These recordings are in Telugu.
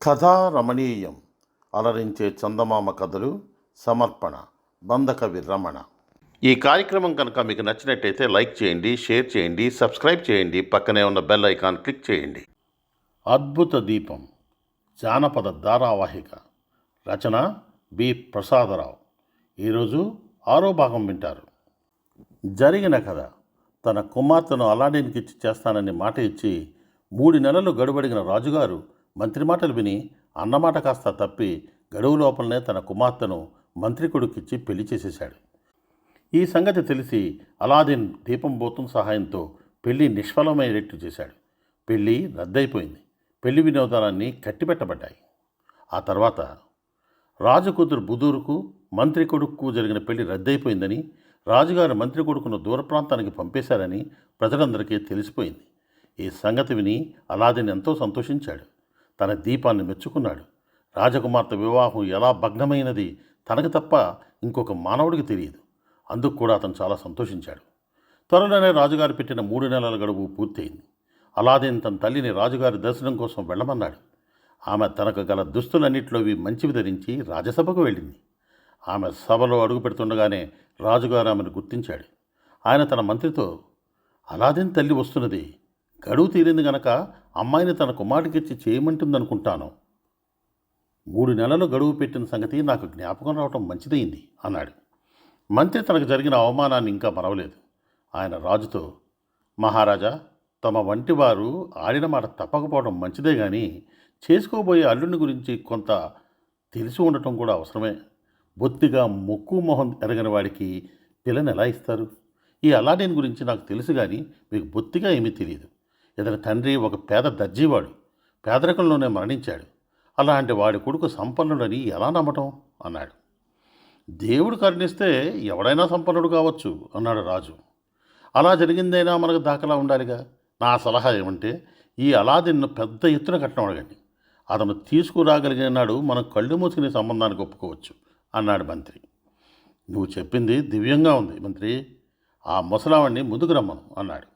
కథా రమణీయం అలరించే చందమామ కథలు సమర్పణ బంధకవి రమణ. ఈ కార్యక్రమం కనుక మీకు నచ్చినట్టయితే లైక్ చేయండి, షేర్ చేయండి, సబ్స్క్రైబ్ చేయండి, పక్కనే ఉన్న బెల్ ఐకాన్ క్లిక్ చేయండి. అద్భుత దీపం జానపద ధారావాహిక రచన బి ప్రసాదరావు. ఈరోజు 6వ భాగం వింటారు. జరిగిన కథ. తన కుమార్తెను అలాడీన్కి ఇచ్చి చేస్తానని మాట ఇచ్చి 3 నెలలు గడువడిగిన రాజుగారు మంత్రి మాటలు విని అన్నమాట కాస్త తప్పి గడువు లోపలనే తన కుమార్తెను మంత్రి కొడుకిచ్చి పెళ్లి చేసేశాడు. ఈ సంగతి తెలిసి అలాదీన్ దీపం బోతుం సహాయంతో పెళ్లి నిష్ఫలమయ్యేట్టు చేశాడు. పెళ్లి రద్దయిపోయింది. పెళ్లి వినోదాలన్నీ కట్టిపెట్టబడ్డాయి. ఆ తర్వాత రాజు కూతురు బుదూరుకు మంత్రి కొడుకు జరిగిన పెళ్లి రద్దయిపోయిందని, రాజుగారు మంత్రి కొడుకును దూర ప్రాంతానికి పంపేశారని ప్రజలందరికీ తెలిసిపోయింది. ఈ సంగతి విని అలాదీన్ ఎంతో సంతోషించాడు. తన దీపాన్ని మెచ్చుకున్నాడు. రాజకుమార్తె వివాహం ఎలా భగ్నమైనది తనకు తప్ప ఇంకొక మానవుడికి తెలియదు. అందుకు కూడా అతను చాలా సంతోషించాడు. త్వరలోనే రాజుగారు పెట్టిన 3 నెలల గడువు పూర్తయింది. అలాదీన్ తన తల్లిని రాజుగారి దర్శనం కోసం వెళ్ళమన్నాడు. ఆమె తనకు గల దుస్తులన్నింటిలోవి మంచివి ధరించి రాజసభకు వెళ్ళింది. ఆమె సభలో అడుగు పెడుతుండగానే రాజుగారు ఆమెను గుర్తించాడు. ఆయన తన మంత్రితో, అలాదీన్ తల్లి వస్తున్నది. గడువు తీరింది గనక అమ్మాయిని తన కుమారుడికిచ్చి చేయమంటుందనుకుంటాను. 3 నెలలు గడువు పెట్టిన సంగతి నాకు జ్ఞాపకం రావటం మంచిదైంది అన్నాడు. మంత్రి తనకు జరిగిన అవమానాన్ని ఇంకా మరవలేదు. ఆయన రాజుతో, మహారాజా, తమ వంటి వారు ఆడిన మాట తప్పకపోవడం మంచిదే కానీ చేసుకోబోయే అల్లుని గురించి కొంత తెలిసి ఉండటం కూడా అవసరమే. బొత్తిగా ముక్కు మొహం ఎరగని వాడికి పిల్లని ఎలా ఇస్తారు? ఈ అలాడీన్ గురించి నాకు తెలుసు కానీ మీకు బొత్తిగా ఏమీ తెలియదు. ఇతని తండ్రి ఒక పేద దర్జీవాడు, పేదరికంలోనే మరణించాడు. అలాంటి వాడి కొడుకు సంపన్నుడని ఎలా నమ్మటం అన్నాడు. దేవుడు కరుణిస్తే ఎవడైనా సంపన్నుడు కావచ్చు అన్నాడు రాజు. అలా జరిగిందైనా మనకు దాఖలా ఉండాలిగా. నా సలహా ఏమంటే ఈ అలాదీన్ను పెద్ద ఎత్తున కట్నం అడగండి. అతను తీసుకురాగలిగిన నాడు మనం కళ్ళు మూసుకునే సంబంధానికి ఒప్పుకోవచ్చు అన్నాడు మంత్రి. నువ్వు చెప్పింది దివ్యంగా ఉంది మంత్రి, ఆ ముసలావాణ్ణి ముందుకు రమ్మను అన్నాడు.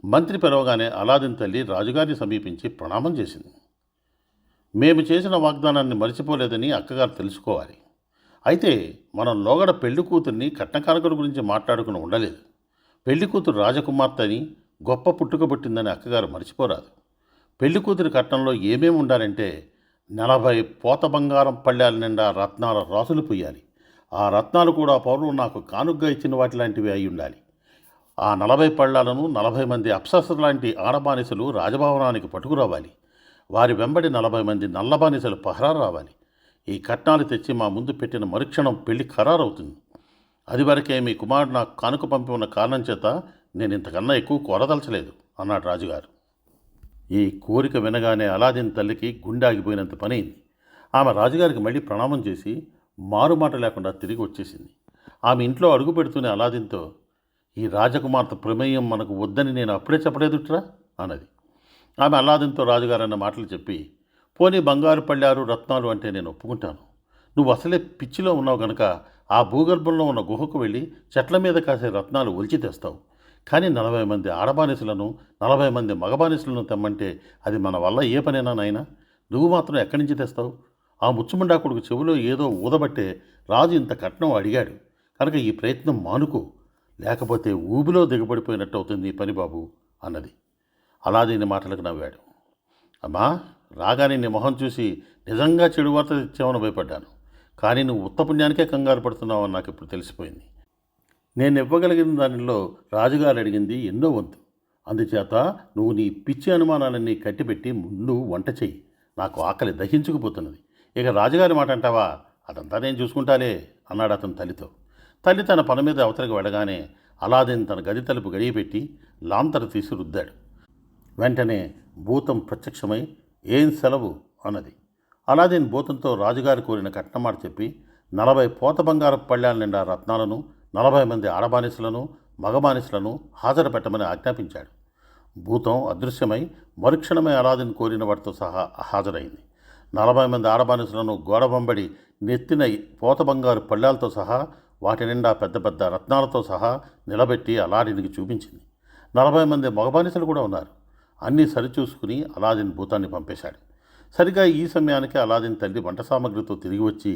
మంత్రి పిలవగానే అలాదీన్ తల్లి రాజుగారిని సమీపించి ప్రణామం చేసింది. మేము చేసిన వాగ్దానాన్ని మర్చిపోలేదని అక్కగారు తెలుసుకోవాలి. అయితే మనం లోగడ పెళ్లి కూతుర్ని కట్నకారకుల గురించి మాట్లాడుకుని ఉండలేదు. పెళ్లి కూతురు రాజకుమార్తె అని గొప్ప పుట్టుక పుట్టిందని అక్కగారు మర్చిపోరాదు. పెళ్లి కూతురి కట్నంలో ఏమేమి ఉండాలంటే 40 పోత బంగారం పళ్ళాల నిండా రత్నాల రాసులు పొయ్యాలి. ఆ రత్నాలు కూడా పౌరులు నాకు కానుగ్గా ఇచ్చిన వాటి లాంటివి అయి ఉండాలి. ఆ 40 పళ్ళాలను 40 మంది అప్సరసలు లాంటి ఆడబానిసలు రాజభవనానికి పట్టుకురావాలి. వారి వెంబడి 40 మంది నల్లబానిసలు పహరా రావాలి. ఈ కట్నాలు తెచ్చి మా ముందు పెట్టిన మరుక్షణం పెళ్లి ఖరారవుతుంది. అది వరకే మీ కుమారుడు నాకు కానుక పంపి ఉన్న కారణం చేత నేను ఇంతకన్నా ఎక్కువ కోరదలచలేదు అన్నాడు రాజుగారు. ఈ కోరిక వినగానే అలాదీన్ తల్లికి గుండె ఆగిపోయినంత పనైంది. ఆమె రాజుగారికి మళ్ళీ ప్రణామం చేసి మారుమాట లేకుండా తిరిగి వచ్చేసింది. ఆమె ఇంట్లో అడుగు పెడుతూనే అలాదీన్తో, ఈ రాజకుమార్తె ప్రమేయం మనకు వద్దని నేను అప్పుడే చెప్పలేదుట్రా అన్నది. ఆమె అలాదీన్తో రాజుగారన్న మాటలు చెప్పి, పోనీ బంగారు పళ్ళారు రత్నాలు అంటే నేను ఒప్పుకుంటాను. నువ్వు అసలే పిచ్చిలో ఉన్నావు గనక ఆ భూగర్భంలో ఉన్న గుహకు వెళ్ళి చెట్ల మీద కాసే రత్నాలు ఒలిచి తెస్తావు. కానీ 40 మంది ఆడబానిసలను 40 మంది మగబానిసలను తెమ్మంటే అది మన వల్ల ఏ పనేనా నాయనా? నువ్వు మాత్రం ఎక్కడి నుంచి తెస్తావు? ఆ ముచ్చుముండా కొడుకు చెవిలో ఏదో ఊదబట్టే రాజు ఇంత కట్నం అడిగాడు కనుక ఈ ప్రయత్నం మానుకో, లేకపోతే ఊబిలో దిగబడిపోయినట్టు అవుతుంది ఈ పని బాబు అన్నది. అలాదీన్ మాటలకు నవ్వాడు. అమ్మా, రాగానే నీ మొహం చూసి నిజంగా చెడు వార్త తెచ్చామని భయపడ్డాను. కానీ నువ్వు ఉత్తపుణ్యానికే కంగారు పడుతున్నావని నాకు ఇప్పుడు తెలిసిపోయింది. నేను ఇవ్వగలిగిన దానిలో రాజుగారు అడిగింది ఎన్నో వంతు. అందుచేత నువ్వు నీ పిచ్చి అనుమానాలన్నీ కట్టిపెట్టి ముందు వంట చెయ్యి. నాకు ఆకలి దహించుకుపోతున్నది. ఇక రాజుగారి మాట అంటావా? అదంతా నేను చూసుకుంటాలే అన్నాడు అతని తల్లితో. తల్లి తన పని మీద అవతలికి వెళ్ళగానే అలాదీన్ తన గది తలుపు గడియపెట్టి లాంతరు తీసి రుద్దాడు. వెంటనే భూతం ప్రత్యక్షమై, ఏం సెలవు అన్నది. అలాదీన్ భూతంతో రాజుగారి కోరిన కట్నమాట చెప్పి 40 పోత బంగారపు పళ్ళాల నిండా రత్నాలను 40 మంది ఆడబానిసలను మగబానిసలను హాజరు పెట్టమని ఆజ్ఞాపించాడు. భూతం అదృశ్యమై మరుక్షణమై అలాదీన్ కోరిన వాటితో సహా హాజరైంది. 40 మంది ఆడబానిసలను గోడ వెంబడి నెత్తిన పోత బంగారు పళ్ళాలతో సహా వాటి నిండా పెద్ద పెద్ద రత్నాలతో సహా నిలబెట్టి అలాదీన్కి చూపించింది. 40 మంది మగబానిసలు కూడా ఉన్నారు. అన్నీ సరిచూసుకుని అలాదీన్ భూతాన్ని పంపేశాడు. సరిగా ఈ సమయానికి అలాదీన్ తల్లి వంట సామగ్రితో తిరిగి వచ్చి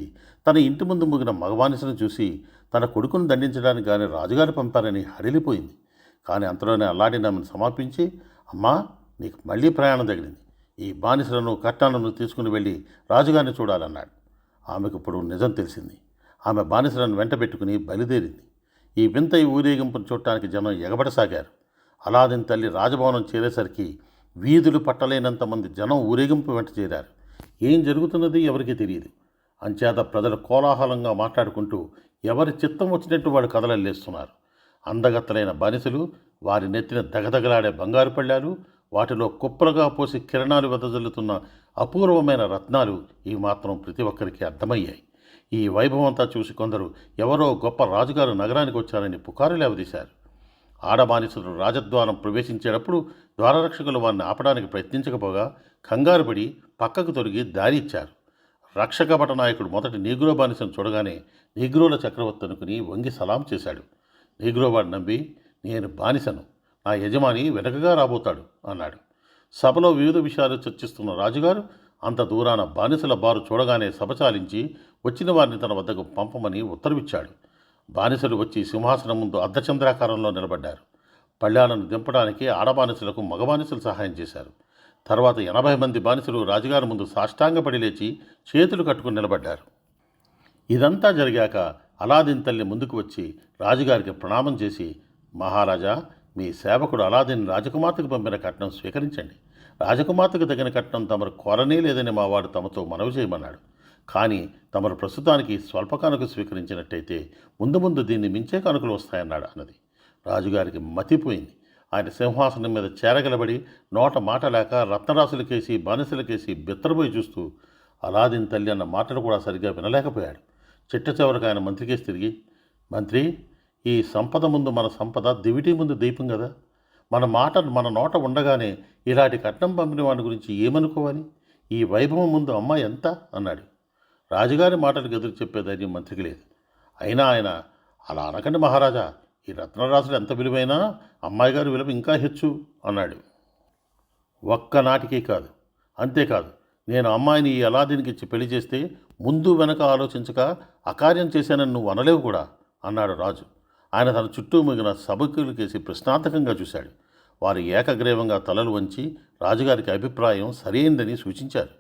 తన ఇంటి ముందు ముగిన మగవానిసను చూసి తన కొడుకును దండించడానికి కానీ రాజుగారు పంపారని హడిలిపోయింది. కానీ అంతలోనే అలాదీన్ ఆమెను సమర్పించి, అమ్మా, నీకు మళ్ళీ ప్రయాణం తగిలింది. ఈ బానిసలను కట్టాలను తీసుకుని వెళ్ళి రాజుగారిని చూడాలన్నాడు. ఆమెకు ఇప్పుడు నిజం తెలిసింది. ఆమె బానిసలను వెంట పెట్టుకుని బయలుదేరింది. ఈ వింత ఊరేగింపును చూడటానికి జనం ఎగబడసాగారు. అలాదీన్ తల్లి రాజభవనం చేరేసరికి వీధులు పట్టలేనంతమంది జనం ఊరేగింపు వెంట చేరారు. ఏం జరుగుతున్నది ఎవరికీ తెలియదు. అంచేత ప్రజలు కోలాహలంగా మాట్లాడుకుంటూ ఎవరి చిత్తం వచ్చినట్టు వాడు కథలల్లేస్తున్నారు. అందగత్తలైన బానిసలు, వారి నెత్తిన దగదగలాడే బంగారు పళ్ళాలు, వాటిలో కుప్పలుగా పోసి కిరణాలు వెదజల్లుతున్న అపూర్వమైన రత్నాలు ఇవి మాత్రం ప్రతి ఒక్కరికి అర్థమయ్యాయి. ఈ వైభవం అంతా చూసి కొందరు ఎవరో గొప్ప రాజుగారు నగరానికి వచ్చారని పుకారు లేవదీశారు. ఆడబానిసలు రాజద్వారం ప్రవేశించేటప్పుడు ద్వారరక్షకులు వారిని ఆపడానికి ప్రయత్నించకపోగా కంగారుపడి పక్కకు తొలగి దారి ఇచ్చారు. రక్షక పటనాయకుడు మొదటి నీగ్రో బానిసను చూడగానే నీగ్రోల చక్రవర్తి అనుకుని వంగి సలాం చేశాడు. నీగ్రోవాడు నవ్వి, నేను బానిసను, నా యజమాని వెనకగా రాబోతాడు అన్నాడు. సభలో వివిధ విషయాలు చర్చిస్తున్న రాజుగారు అంత దూరాన బానిసల బారు చూడగానే సభ చాలించి వచ్చిన వారిని తన వద్దకు పంపమని ఉత్తర్విచ్చాడు. బానిసలు వచ్చి సింహాసనం ముందు అర్ధచంద్రాకారంలో నిలబడ్డారు. పళ్ళ్యాలను దింపడానికి ఆడబానిసలకు మగబానిసలు సహాయం చేశారు. తర్వాత 80 మంది బానిసలు రాజుగారి ముందు సాష్టాంగపడి లేచి చేతులు కట్టుకుని నిలబడ్డారు. ఇదంతా జరిగాక అలాదీన్ తల్లి ముందుకు వచ్చి రాజుగారికి ప్రణామం చేసి, మహారాజా, మీ సేవకుడు అలాదీన్ రాజకుమార్తెకు పంపిన కట్నం స్వీకరించండి. రాజకుమార్తెకు తగిన కట్నం తమరు కోరనే లేదని మా వాడు తమతో మనవి చేయమన్నాడు. కానీ తమరు ప్రస్తుతానికి స్వల్ప కానుక స్వీకరించినట్టయితే ముందు ముందు దీన్ని మించే కానుకలు వస్తాయన్నాడు అన్నది. రాజుగారికి మతిపోయింది. ఆయన సింహాసనం మీద చేరగలబడి నోట మాట లేక రత్నరాశులకేసి బానిసలకేసి బిత్తరపోయి చూస్తూ అలాదీన్ తల్లి అన్న మాటలు కూడా సరిగ్గా వినలేకపోయాడు. చిట్ట చివరికి ఆయన మంత్రికేసి తిరిగి, మంత్రి, ఈ సంపద ముందు మన సంపద దివిటీ ముందు దీపం కదా. మన నోట ఉండగానే ఇలాంటి కట్నం పంపిన వాడి గురించి ఏమనుకోవాలి? ఈ వైభవం ముందు అమ్మ ఎంత అన్నాడు. రాజుగారి మాటలకు ఎదురు చెప్పే ధైర్యం మంత్రికి లేదు. అయినా ఆయన, అలా అనకండి మహారాజా, ఈ రత్నరాశులు ఎంత విలువైనా అమ్మాయి గారి విలువ ఇంకా హెచ్చు అన్నాడు. ఒక్కనాటికి కాదు, అంతేకాదు, నేను అమ్మాయిని ఈ అలాదీన్కి ఇచ్చి పెళ్లి చేస్తే ముందు వెనక ఆలోచించక అకార్యం చేశానని నువ్వు అనలేవు కూడా అన్నాడు రాజు. ఆయన తన చుట్టూ మిగిలిన సభకులకేసి ప్రశ్నార్థకంగా చూశాడు. వారు ఏకగ్రీవంగా తలలు వంచి రాజుగారికి అభిప్రాయం సరైందని సూచించారు.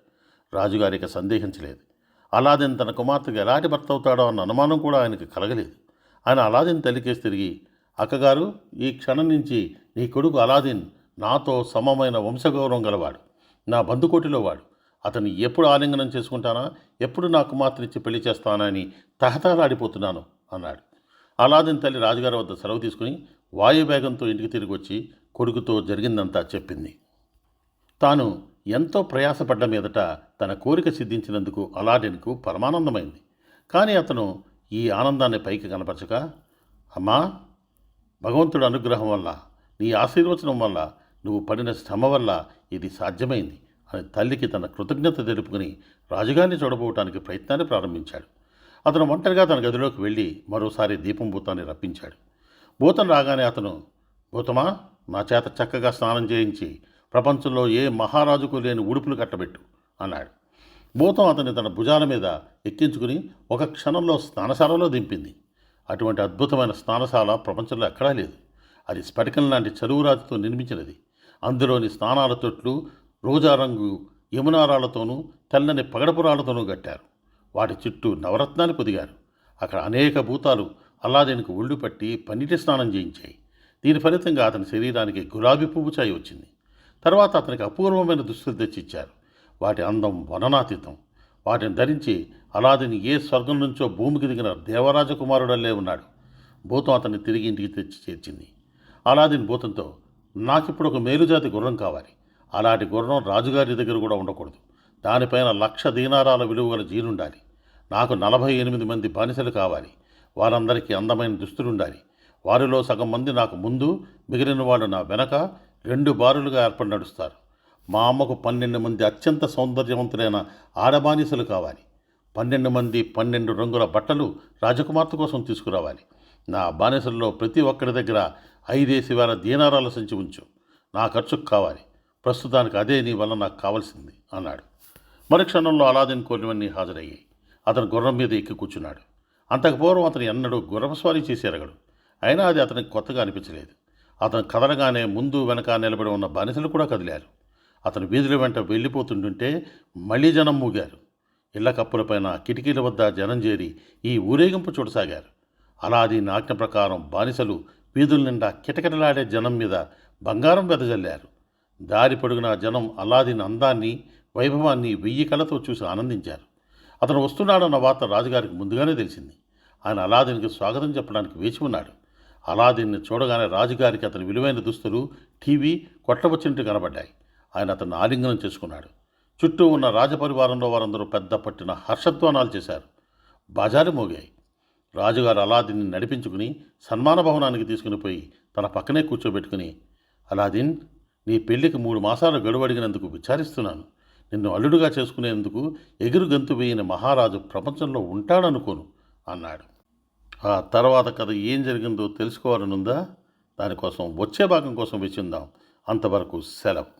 రాజుగారికి సందేహించలేదు. అలాదీన్ తన కుమార్తెకు ఎలాంటి భర్త అవుతాడో అన్న అనుమానం కూడా ఆయనకి కలగలేదు. ఆయన అలాదీన్ తల్లికేసి తిరిగి, అక్కగారు, ఈ క్షణం నుంచి నీ కొడుకు అలాదీన్ నాతో సమమైన వంశగౌరవం గలవాడు, నా బంధుకోటిలో వాడు. అతన్ని ఎప్పుడు ఆలింగనం చేసుకుంటానా, ఎప్పుడు నా కుమార్తెనిచ్చి పెళ్లి చేస్తానా అని తహతహలాడిపోతున్నాను అన్నాడు. అలాదీన్ తల్లి రాజుగారి వద్ద సెలవు తీసుకుని వాయువేగంతో ఇంటికి తిరిగి వచ్చి కొడుకుతో జరిగిందంతా చెప్పింది. తాను ఎంతో ప్రయాసపడ్డ మీదట తన కోరిక సిద్ధించినందుకు అలాదీన్కు పరమానందమైంది. కానీ అతను ఈ ఆనందాన్ని పైకి కనపరచక, అమ్మా, భగవంతుడి అనుగ్రహం వల్ల, నీ ఆశీర్వచనం వల్ల, నువ్వు పడిన శ్రమ వల్ల ఇది సాధ్యమైంది అని తల్లికి తన కృతజ్ఞత తెలుపుకుని రాజుగారిని చూడబోవటానికి ప్రయత్నాన్ని ప్రారంభించాడు. అతను ఒంటరిగా తన గదిలోకి వెళ్ళి మరోసారి దీపం భూతాన్ని రప్పించాడు. భూతం రాగానే అతను, భూతమా, నా చేత చక్కగా స్నానం చేయించి ప్రపంచంలో ఏ మహారాజుకు లేని ఉడుపులు కట్టబెట్టు అన్నాడు. భూతం అతన్ని తన భుజాల మీద ఎక్కించుకుని ఒక క్షణంలో స్నానశాలలో దింపింది. అటువంటి అద్భుతమైన స్నానశాల ప్రపంచంలో ఎక్కడా లేదు. అది స్ఫటికం లాంటి చరువురాతితో నిర్మించినది. అందులోని స్నానాల తొట్లు రోజా రంగు యమునారాలతోనూ తెల్లని పగడపురాలతోనూ కట్టారు. వాటి చుట్టూ నవరత్నాలు పొదిగారు. అక్కడ అనేక భూతాలు అలాదీన్కు ఒళ్ళు పట్టి పన్నీటి స్నానం చేయించాయి. దీని ఫలితంగా అతని శరీరానికి గులాబీ పువ్వు ఛాయ వచ్చింది. తర్వాత అతనికి అపూర్వమైన దుస్తులు తెచ్చిచ్చారు. వాటి అందం వర్ణనాతీతం. వాటిని ధరించి అలాదీన్ ఏ స్వర్గం నుంచో భూమికి దిగిన దేవరాజకుమారుడల్లే ఉన్నాడు. భూతం అతన్ని తిరిగి ఇంటికి తెచ్చి చేర్చింది. అలాదీన్ భూతంతో, నాకిప్పుడు ఒక మేలుజాతి గుర్రం కావాలి. అలాంటి గుర్రం రాజుగారి దగ్గర కూడా ఉండకూడదు. దానిపైన 1,00,000 దీనారాల విలువ గల జీనుండాలి. నాకు 48 మంది బానిసలు కావాలి. వారందరికీ అందమైన దుస్తులుండాలి. వారిలో సగం మంది నాకు ముందు, మిగిలిన వాళ్ళు నా వెనక 2 బారులుగా ఏర్పడి నడుస్తారు. మా అమ్మకు 12 మంది అత్యంత సౌందర్యవంతులైన ఆడబానిసలు కావాలి. 12 మంది 12 రంగుల బట్టలు రాజకుమార్తె కోసం తీసుకురావాలి. నా బానిసల్లో ప్రతి ఒక్కరి దగ్గర 5,000 దీనారాల సంచి ఉంచు. నా ఖర్చుకు కావాలి. ప్రస్తుతానికి అదే నీ వల్ల నాకు కావాల్సింది అన్నాడు. మరుక్షణంలో అలాదీన్ కోరినవన్నీ హాజరయ్యాయి. అతను గుర్రం మీద ఎక్కి కూర్చున్నాడు. అంతకుపూర్వం అతను ఎన్నడూ గుర్రపు స్వారీ చేసి ఎరగడు. అయినా అది అతనికి కొత్తగా అనిపించలేదు. అతను కదలగానే ముందు వెనక నిలబడి ఉన్న బానిసలు కూడా కదిలారు. అతను వీధుల వెంట వెళ్ళిపోతుంటుంటే మళ్లీ జనం మూగారు. ఇళ్ల కప్పులపైన కిటికీల వద్ద జనం చేరి ఈ ఊరేగింపు చూడసాగారు. అలాదీన్ ఆజ్ఞ ప్రకారం బానిసలు వీధుల నిండా కిటకిటలాడే జనం మీద బంగారం వెదజల్లారు. దారి పొడుగునా జనం అలాదీన్ అందాన్ని, వైభవాన్ని 1000 కళ్ళతో చూసి ఆనందించారు. అతను వస్తున్నాడన్న వార్త రాజుగారికి ముందుగానే తెలిసింది. ఆయన అలాదీన్కి స్వాగతం చెప్పడానికి వేచి ఉన్నాడు. అలాదీన్ని చూడగానే రాజుగారికి అతని విలువైన దుస్తులు, టీవీ కొట్టవచ్చినట్టు కనబడ్డాయి. ఆయన అతన్ని ఆలింగనం చేసుకున్నాడు. చుట్టూ ఉన్న రాజపరివారంలో వారందరూ పెద్ద పట్టిన హర్షధ్వానాలు చేశారు. బాజాలు మోగాయి. రాజుగారు అలాదీన్ని నడిపించుకుని సన్మాన భవనానికి తీసుకుని పోయి తన పక్కనే కూర్చోబెట్టుకుని, అలాదీన్, నీ పెళ్లికి 3 మాసాలు గడువు అడిగినందుకు విచారిస్తున్నాను. నిన్ను అల్లుడుగా చేసుకునేందుకు ఎగురు గంతు వేయని మహారాజు ప్రపంచంలో ఉంటాడనుకోను అన్నాడు. ఆ తర్వాత కథ ఏం జరిగిందో తెలుసుకోవాలనుందా? దానికోసం వచ్చే భాగం కోసం వేచి ఉందాం. అంతవరకు సెలవు.